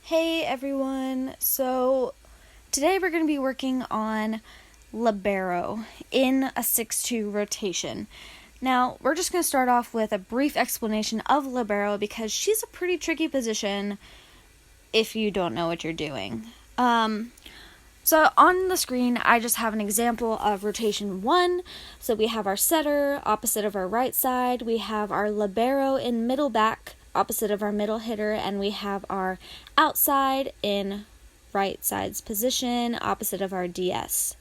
Hey everyone, so today we're going to be working on Libero in a 6-2 rotation. Now, we're just going to start off with a brief explanation of Libero because she's a pretty tricky position if you don't know what you're doing. So on the screen, I just have an example of rotation 1. So we have our setter opposite of our right side. We have our libero in middle back opposite of our middle hitter. And we have our outside in right side's position opposite of our DS.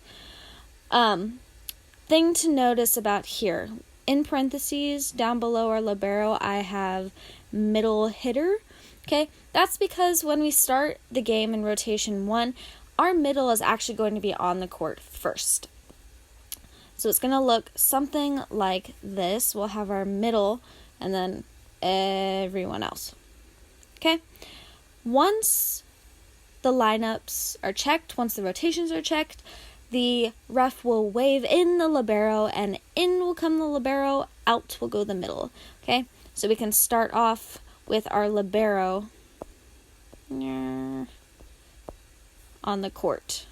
Thing to notice about here. In parentheses, down below our libero, I have middle hitter. Okay, that's because when we start the game in rotation 1, our middle is actually going to be on the court first. So it's going to look something like this. We'll have our middle and then everyone else. Okay? Once the lineups are checked, once the rotations are checked, the ref will wave in the libero and in will come the libero, out will go the middle. Okay? So we can start off with our libero on the court.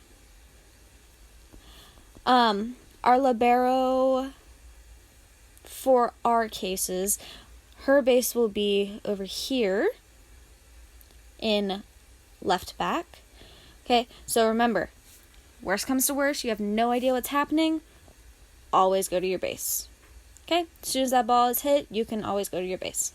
Our libero, for our cases, her base will be over here in left back. Okay, so remember, worst comes to worst, you have no idea what's happening, always go to your base. Okay, as soon as that ball is hit, you can always go to your base.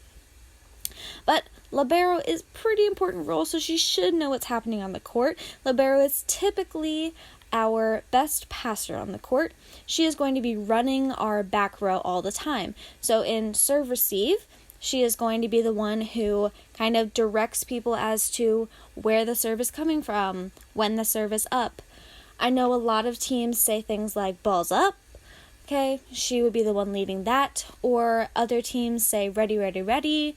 But libero is a pretty important role, so she should know what's happening on the court. Libero is typically our best passer on the court. She is going to be running our back row all the time. So in serve receive, she is going to be the one who kind of directs people as to where the serve is coming from, when the serve is up. I know a lot of teams say things like balls up. Okay, she would be the one leading that. Or other teams say ready, ready, ready.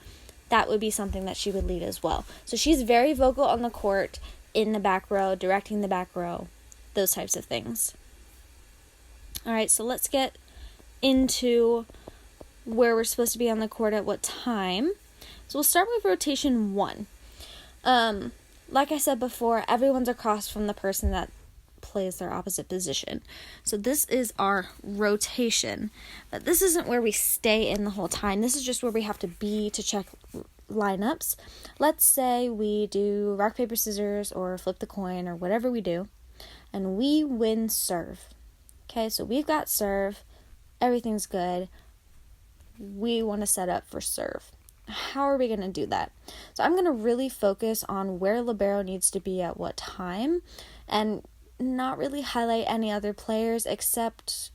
That would be something that she would lead as well. So she's very vocal on the court, in the back row, directing the back row, those types of things. All right, so let's get into where we're supposed to be on the court at what time. So we'll start with rotation 1. Like I said before, everyone's across from the person that plays their opposite position. So this is our rotation. But this isn't where we stay in the whole time. This is just where we have to be to check lineups. Let's say we do rock, paper, scissors or flip the coin or whatever we do, and we win serve. Okay, so we've got serve. Everything's good. We want to set up for serve. How are we going to do that? So I'm going to really focus on where libero needs to be at what time and not really highlight any other players except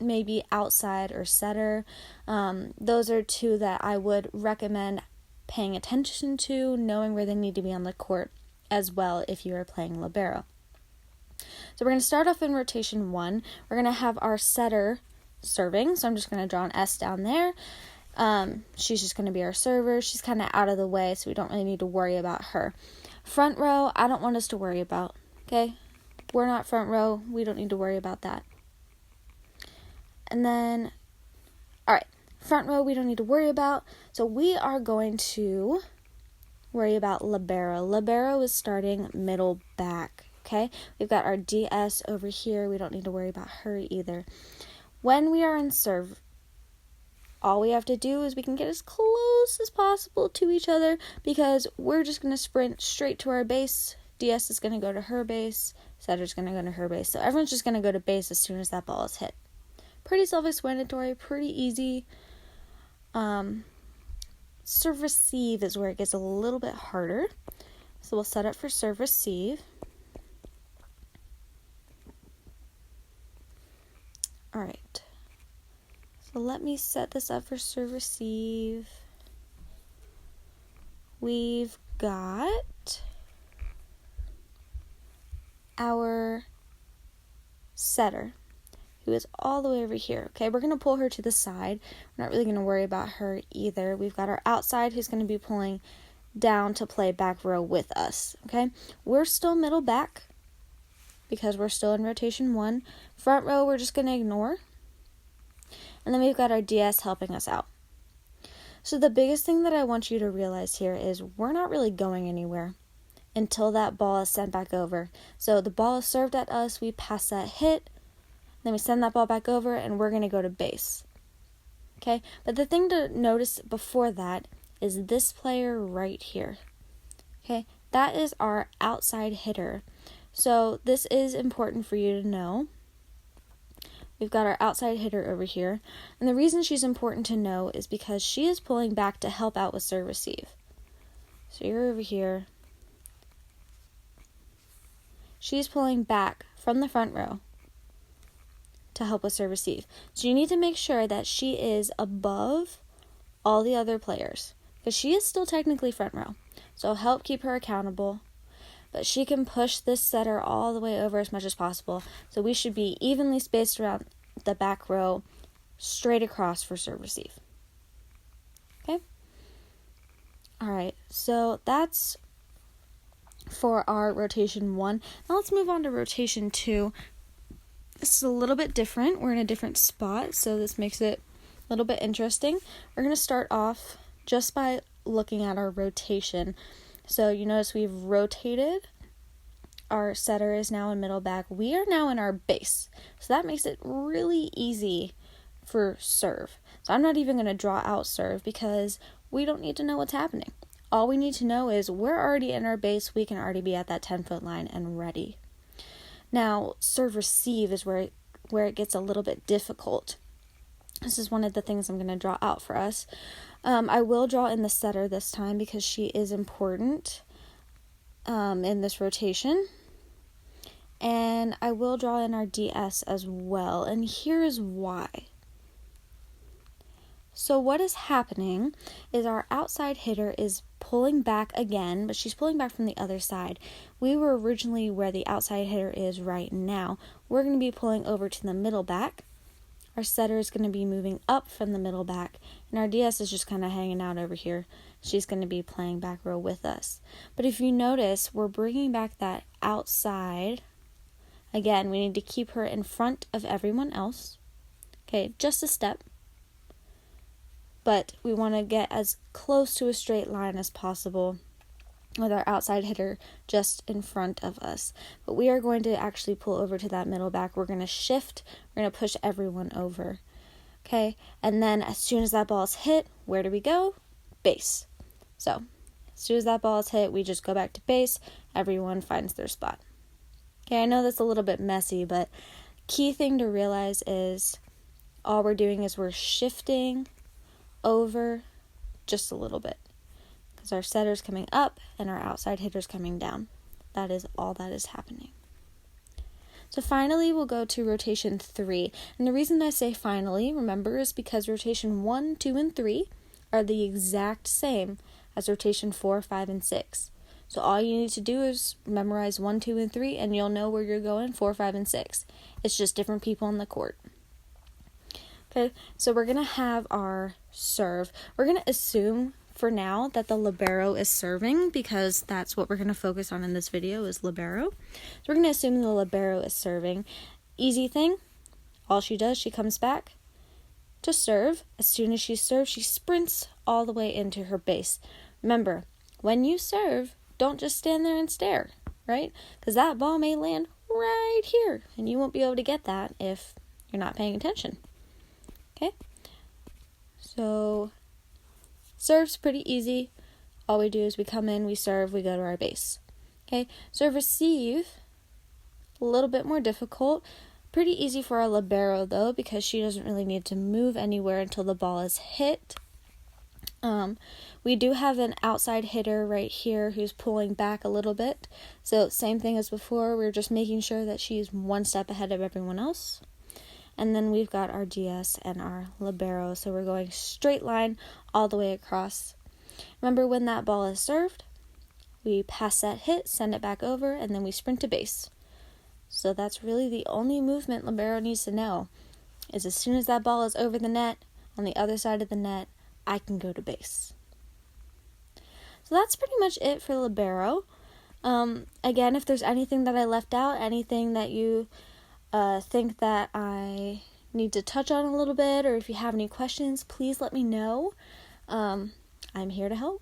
maybe outside or setter. Those are two that I would recommend paying attention to, knowing where they need to be on the court as well if you are playing libero. So we're going to start off in rotation 1. We're going to have our setter serving, so I'm just going to draw an S down there. She's just going to be our server. She's kind of out of the way, so we don't really need to worry about her. Front row, I don't want us to worry about, okay? We're not front row. We don't need to worry about that. And then, all right, front row we don't need to worry about. So we are going to worry about libero. Libero is starting middle back, okay? We've got our DS over here. We don't need to worry about her either. When we are in serve, all we have to do is we can get as close as possible to each other because we're just going to sprint straight to our base. DS is going to go to her base. Setter's going to go to her base. So everyone's just going to go to base as soon as that ball is hit. Pretty self-explanatory, pretty easy. Serve receive is where it gets a little bit harder. So we'll set up for serve receive. All right. So let me set this up for serve receive. We've got our setter, who is all the way over here. Okay, we're going to pull her to the side. We're not really going to worry about her either. We've got our outside, who's going to be pulling down to play back row with us. Okay, we're still middle back because we're still in rotation 1. Front row, we're just going to ignore. And then we've got our DS helping us out. So the biggest thing that I want you to realize here is we're not really going anywhere. until that ball is sent back over. So the ball is served at us, we pass that hit, then we send that ball back over, and we're going to go to base. Okay, but the thing to notice before that is this player right here. Okay, that is our outside hitter. So this is important for you to know. We've got our outside hitter over here. And the reason she's important to know is because she is pulling back to help out with serve receive. So you're over here. She's pulling back from the front row to help with serve receive. So you need to make sure that she is above all the other players, because she is still technically front row. So help keep her accountable. But she can push this setter all the way over as much as possible. So we should be evenly spaced around the back row, straight across for serve receive. Okay? Alright, so that's for our rotation 1. Now let's move on to rotation 2. This is a little bit different. We're in a different spot, so this makes it a little bit interesting. We're going to start off just by looking at our rotation. So you notice we've rotated. Our setter is now in middle back. We are now in our base. So that makes it really easy for serve. So I'm not even going to draw out serve because we don't need to know what's happening. All we need to know is we're already in our base. We can already be at that 10-foot line and ready. Now, serve receive is where it gets a little bit difficult. This is one of the things I'm going to draw out for us. I will draw in the setter this time because she is important in this rotation. And I will draw in our DS as well. And here's why. So what is happening is our outside hitter is pulling back again, but she's pulling back from the other side. We were originally where the outside hitter is right now. We're going to be pulling over to the middle back. Our setter is going to be moving up from the middle back, and our DS is just kind of hanging out over here. She's going to be playing back row with us. But if you notice, we're bringing back that outside. Again, we need to keep her in front of everyone else. Okay, just a step. But we want to get as close to a straight line as possible with our outside hitter just in front of us. But we are going to actually pull over to that middle back. We're going to shift. We're going to push everyone over. Okay? And then as soon as that ball is hit, where do we go? Base. So, as soon as that ball is hit, we just go back to base. Everyone finds their spot. Okay, I know that's a little bit messy, but key thing to realize is all we're doing is we're shifting over just a little bit, because our setter's coming up and our outside hitter's coming down. That is all that is happening. So finally, we'll go to rotation 3. And the reason I say finally, remember, is because rotation 1, 2, and 3 are the exact same as rotation 4, 5, and 6. So all you need to do is memorize 1, 2, and 3, and you'll know where you're going 4, 5, and 6. It's just different people on the court. Okay, so we're going to have our serve. We're going to assume for now that the libero is serving, because that's what we're going to focus on in this video is libero. So we're going to assume the libero is serving. Easy thing. All she does, she comes back to serve. As soon as she serves, she sprints all the way into her base. Remember, when you serve, don't just stand there and stare, right? Because that ball may land right here, and you won't be able to get that if you're not paying attention. Okay, so serve's pretty easy. All we do is we come in, we serve, we go to our base. Okay, serve receive, a little bit more difficult. Pretty easy for our libero though, because she doesn't really need to move anywhere until the ball is hit. We do have an outside hitter right here who's pulling back a little bit. So same thing as before, we're just making sure that she's one step ahead of everyone else. And then we've got our DS and our libero. So we're going straight line all the way across. Remember, when that ball is served, we pass that hit, send it back over, and then we sprint to base. So that's really the only movement libero needs to know, is as soon as that ball is over the net, on the other side of the net, I can go to base. So that's pretty much it for libero. Again, if there's anything that I left out, anything that you think that I need to touch on a little bit, or if you have any questions, please let me know. I'm here to help.